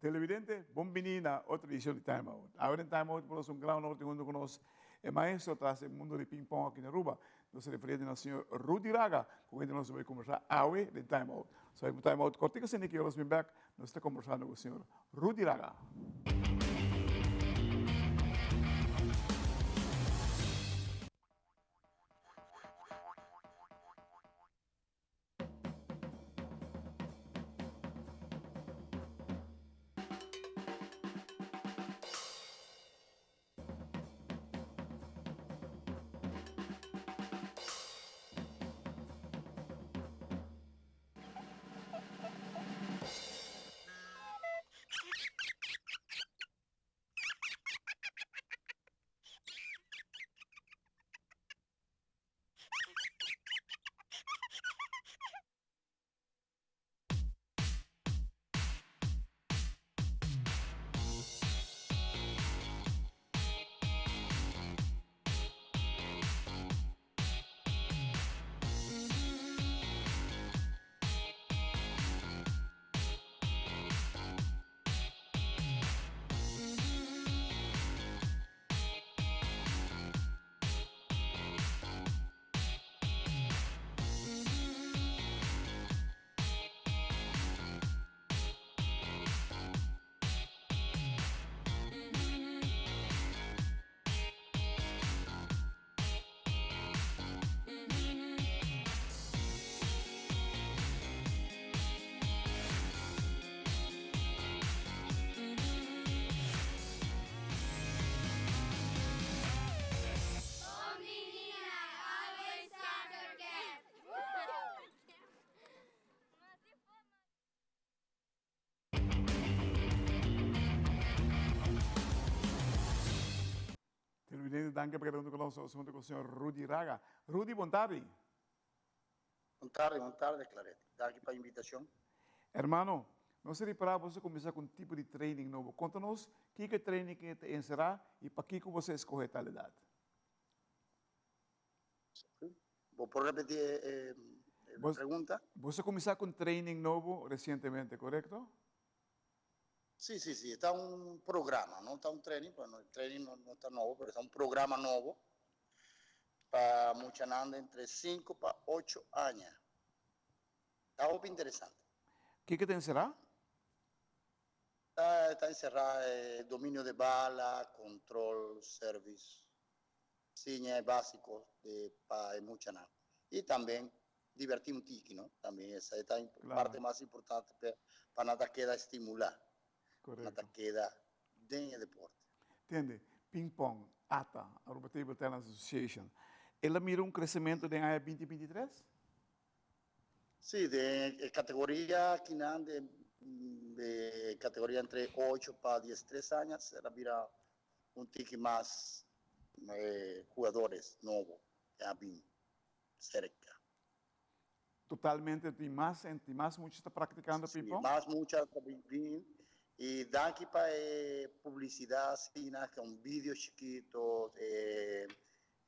Televidente, bienvenido a otra edición de Time Out. Ahora en Time Out tenemos un gran honor junto con nosotros el maestro tras el mundo de ping pong aquí en Aruba. Nos refiere al señor Rudy Raga, con quien nos va a conversar hoy de Time Out. So, en Time Out cortico, sin que yo los back, nos está conversando con el señor Rudy Raga. Televidente, danke per junto con nosotros, junto con el señor Rudy Raga. Rudy, buon tardi. Buon tarde, Claretti. Grazie per l'invitazione. Hermano, não seria para você começar com um tipo de training novo. Conta-nos que training que te encerrar e para que você escolhe tal idade. Vou repetir a pergunta? Você começou com training novo recentemente, correto? Sì, está un programma, non sta un training, però il training non sta nuovo, però sta un programma nuovo para muchananda entre 5 para 8 años. Está muy interesante. ¿Qué te encerrar? Está encerrado dominio de bala, control, service, señas básicos para muchananda. Y también divertir un tiki, ¿no? También esa es la parte más importante para nada queda estimular. Correcto. Nada queda en el deporte. Entiende? Ping pong, ATA, Aruba Table Tennis Association. ¿Ela mira un crecimiento de año 2023? Sí, de categoría de categoría entre 8 para 13 años, será mira un tiki más jugadores nuevos, ya bien cerca. Totalmente, y más mucho está practicando Sí, ping pong? más mucha bien. Y da aquí para publicidad, con vídeos chiquitos,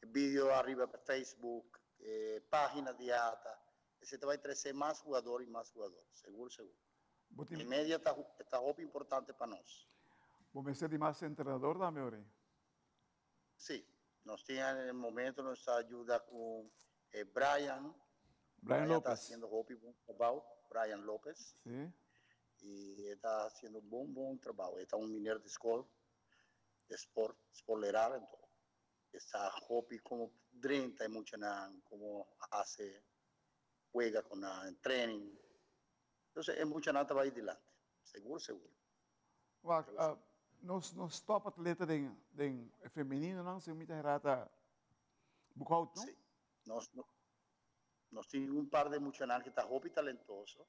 vídeo arriba para Facebook, páginas de ATA. Se te va a crecer más jugadores y más jugadores, seguro. En media está muy importante para nosotros. ¿Vos me ser más entrenador, dame ore? Sí, nos tiene en el momento, nos ayuda con Brian López. Está haciendo buen trabajo, Brian López. Sí. Y está haciendo buen trabajo. Está un minero de escuela, de sport leral, entonces. Está hobby como 30 y mucho como hace, juega con en training. Entonces, es mucha nada va a ir adelante. Seguro. Well, nos top atleta de femenino, não? Se me rata bucaut, não? Sí. Nos tiene un par de muchachos que está hobby talentoso,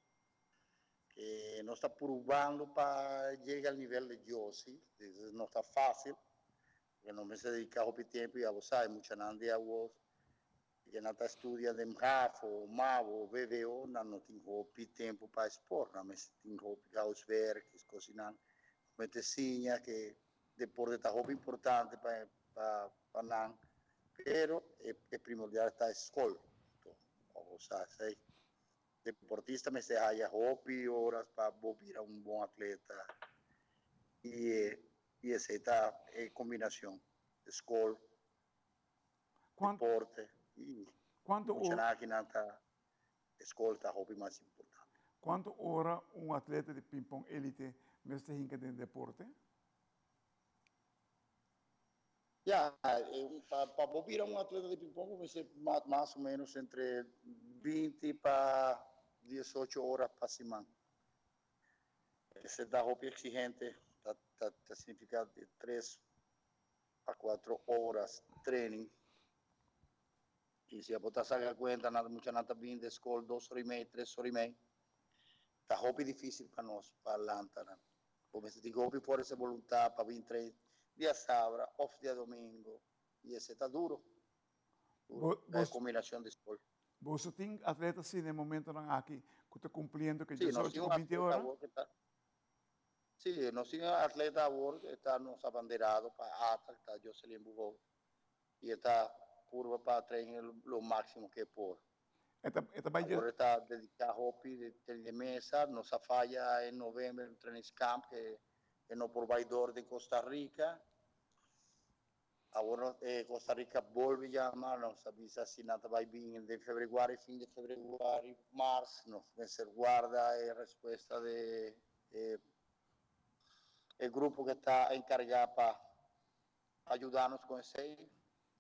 que no está probando para llegar al nivel de yo, sí. No está fácil, porque no me se dedica a hobby tiempo y a vos sabes, muchachos de vos que no está estudiando en MAFO, MAVO, BBO, no tiene hobby tiempo para sport, no me tiene hobby housework, cocinar, medicina, que deporte está hobby importante para nan, pero es primordial esta escuela. O sea, si deportista me se haya hobby, horas para volver a un buen atleta, e essa está em combinação, escola, Quanto, deporte, e quanto, muita o- aqui na escola está hobby mais importante. quanto ora um atleta de ping-pong elite mestre hinca de deporte? Para virar um atleta de ping-pong vai ser mais ou menos entre 20 para 18 horas para semana. Esse da roupa exigente está significado de 3 a 4 horas de treino. E se a botar sabe a conta, muita nada vindo da escola, 2 horas e meia, 3 horas e meia. Está roupa difícil para nós, para Atlanta. Né? Como se diz, roupa por essa vontade para vir 3 dias sábado, off dia domingo. E esse está duro. É a combinação de escola. Você tem atletas sim, no momento não aqui, que está cumprindo que Sim, nós 18 temos ou 20 horas? Sim, nós temos atleta agora que está nos abandeirado para ATA, que está Jocelyn Bugou. E está curva para treinar o máximo que pode. Agora está dedicado a hobby de mesa, nos falha em novembro no Training Camp, que é no provedor de Costa Rica. Agora Costa Rica volve a chamar, nos avisa se nada vai vir de fevereiro, fim de fevereiro, março, nos vai ser guarda a resposta de o grupo que está encarregado para ajudar-nos com isso aí,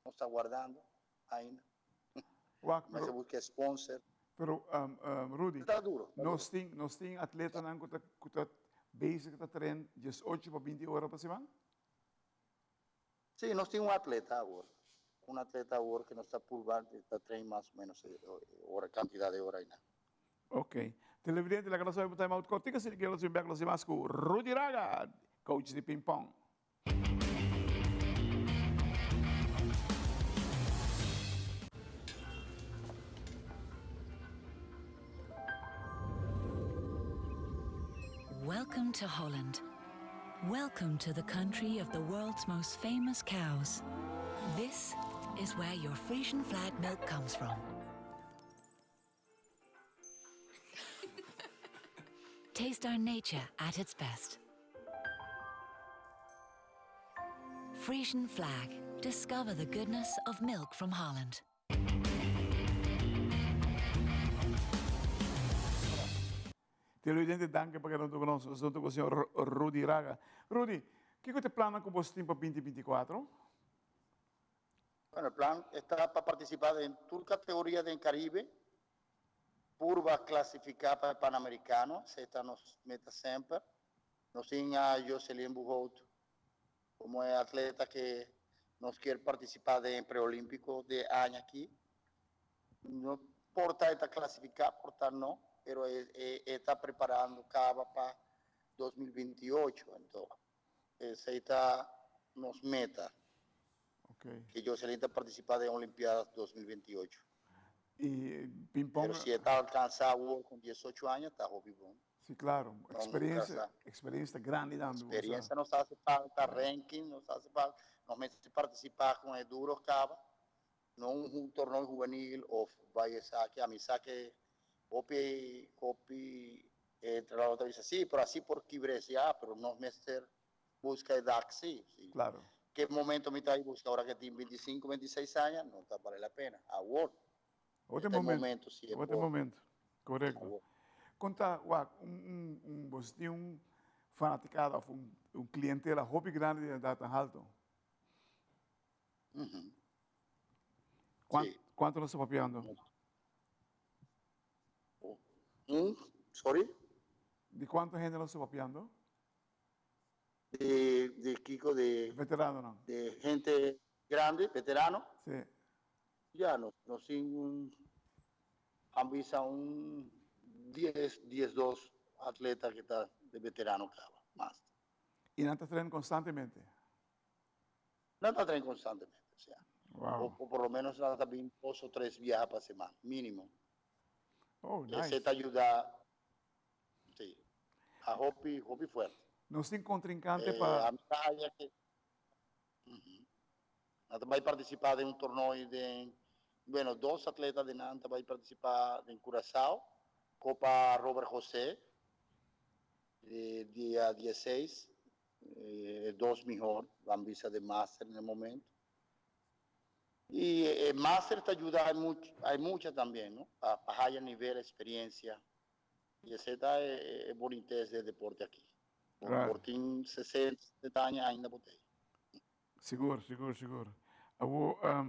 não está guardando ainda. Mas eu busco sponsor. Pero, Rudy, Está duro. nós temos atleta que está basic, que está treinando 18 para 20 horas para semana? Sim, nós temos um atleta agora. Um atleta agora que nós está por baixo, está treinando mais ou menos hora, quantidade de horas ainda. Ok. Televidente, la gracia de time out cortica, si quiero sin ver los demás con Rudy Raga, coach de ping pong. Welcome to Holland. Welcome to the country of the world's most famous cows. This is where your Frisian flag milk comes from. Taste our nature at its best. Frisian flag. Discover the goodness of milk from Holland. Televidente, danke per aver conosciuto il signor Rudy Raga. Rudy, che cosa plana con vostro tempo 2024? Bueno, el plan está para participar en toda categoría del Caribe, curva clasificar para el Panamericano, esta nos meta siempre. Nos tiene a Jocelyn Bugot como atleta que nos quiere participar en preolímpico de año aquí. No porta está clasificar, porta no, pero está preparando Cava para 2028. Entonces, esa está nos meta. Okay. Que Jocelyn está participando en Olimpiadas 2028. Y ping-pong. Pero si está alcanzado con 18 años, está hobby bueno. Sí, claro. Experiencia grande dando. Experiencia nos hace falta, ranking nos hace falta. Nos mete participar con el duro Cava, no un torneo juvenil o vaya saque, a mi saque, copy, entre la otra dice, sí, pero así por quibres ya, pero no meter busca edad, sí. Claro. ¿Qué momento me está busca ahora que tiene 25, 26 años? No está vale la pena. Award. Outro momento. Sí, outro momento. Correto. Conta, você tem fanaticado, clientela hobby grande de data alto. Quanto nós estamos papiando? Sorry? De quanto gente nós estamos papiando? De Kiko, de veterano, ¿no? De gente grande, veterano. Sí. Ya nos avisa un 10-2 atletas que está de veterano Cava, más. ¿Y no te traen constantemente? No te traen constantemente, o sea. Wow. O por lo menos nada bien 2 o 3 viajes para semana, mínimo. Oh, nice. Ese te ayuda, sí, a hobby fuerte. No sin contrincante para... A mí que Nanta vai participar de un torneo de, bueno, 2 atletas de Nanta vai participar en Curazao, Copa Robert José, día 16, dos mejor, van visa de máster en el momento. Y el máster te ayuda, hay mucha también, ¿no? Para higher nivel, experiencia. Y esa es bonita ese deporte aqui. Claro. Por tem 60, 70 anos ainda botei. Seguro. Agora,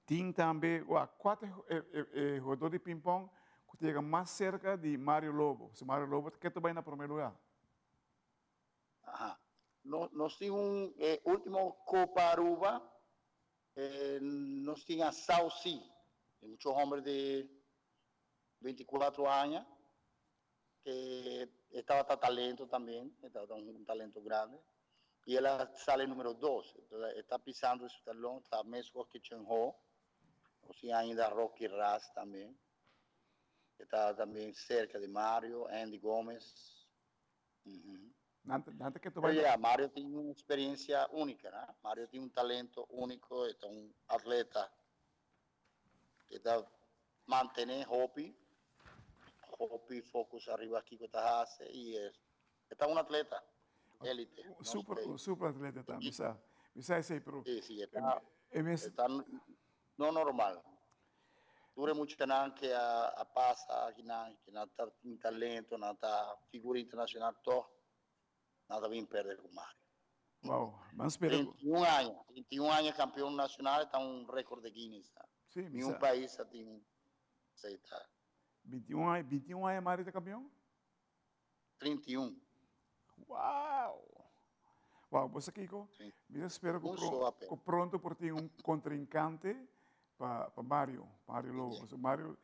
tem também, quatro jogadores de ping-pong que chegam mais cerca de Mário Lobo. Se Mário Lobo, que tu vai na primeiro lugar? Ajá. Nós tínhamos último Copa Aruba, nós tínhamos Sauci, muitos homens de 24 anos, que estava talento também, estava um talento grande. E ela sale número 2, está pisando esse talão, está mesmo que Chen Ho, ou seja, ainda Rocky Ras também, que está também cerca de Mário, Andy Gomes. Nada que tu vai... Mário tem uma experiência única, né? Mário tem um talento único, é um atleta que está mantendo hobby, focus arriba aqui que está fazendo, e é um atleta. Élite. Super atleta tá, bisa esse pro. Sí, está no normal. Dure mucho que a pasa, que nada talento, nada figura internacional, todo, nada bien perder con Mario. Wow, mas 21 años campeón nacional, está un récord de Guinness. Sí, Ni un país tiene 21 anos Mario tá campeão? 31. Wow, você Kiko, eu espero que pronto por ter contrincante para Mario Lobo. Mario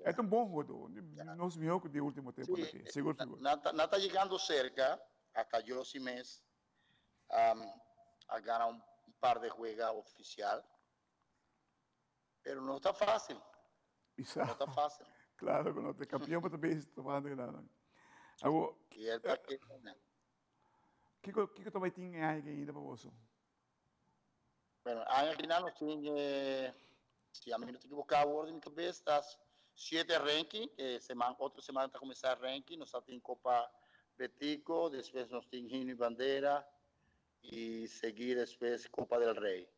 é um bom jogador, nos melhor de último tempo aqui, seguro. Não está chegando cerca, hasta yo si mes, a ganar un par de juegos oficial, pero no está fácil. Bizarro. No está fácil. Claro, quando você é campeão, você também está fazendo nada. Agora, e ele está aqui, né? O que também tem ainda para você? Bueno, al final nos tiene, si a mí no te equivocaba, en mi cabeza, estás 7 ranking, otra semana está comenzar el ranking, nos tiene Copa Betico, después nos tiene Gino y Bandera, y seguir después Copa del Rey.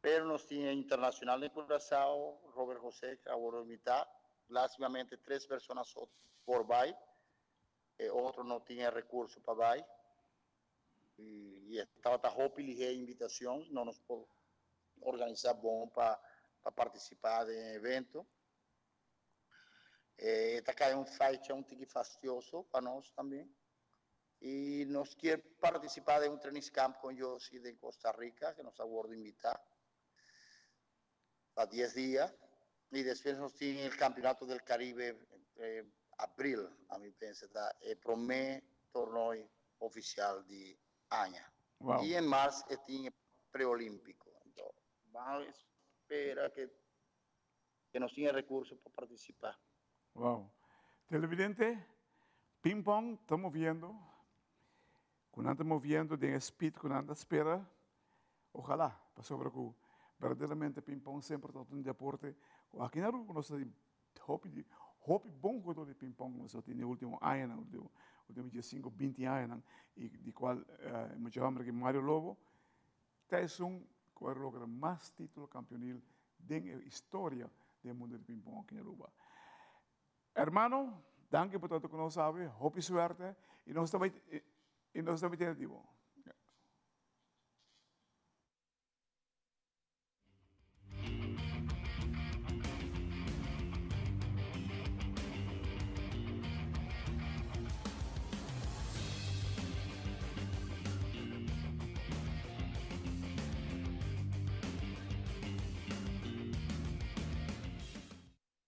Pero nos tiene Internacional de Curazao, Robert José, que ahora mitad, lástimamente 3 personas por BAI, otro no tiene recursos para BAI. E estava roupa e a invitação, não nos pode organizar bom para participar do evento. Está caindo um fight, um tique fastidioso para nós também. E nós queremos participar de um training camp com Yossi de Costa Rica, que nos aguarda invitar para 10 dias. E depois nós temos o Campeonato del Caribe em abril, a mim pensa, é o primeiro torneio oficial de año. Wow. Y en marzo tiene preolímpico. Entonces, vamos a esperar que nos tenga recursos para participar. Wow. Televidente, ping-pong, estamos viendo. Cuando estamos viendo de speed, cuando espera, ojalá, para sobre que verdaderamente ping-pong sempre está un deporte. Aquí en Aruba, nós temos hobby bom jogador de ping-pong, nós temos último año, último 15, 20 anos, e de qual muitos homens que Mário Lobo, é que logra mais títulos campeonil da história do mundo do ping-pong aqui em Aruba. Hermano, danke por tudo que nós sabe, hope suerte, e nós também temos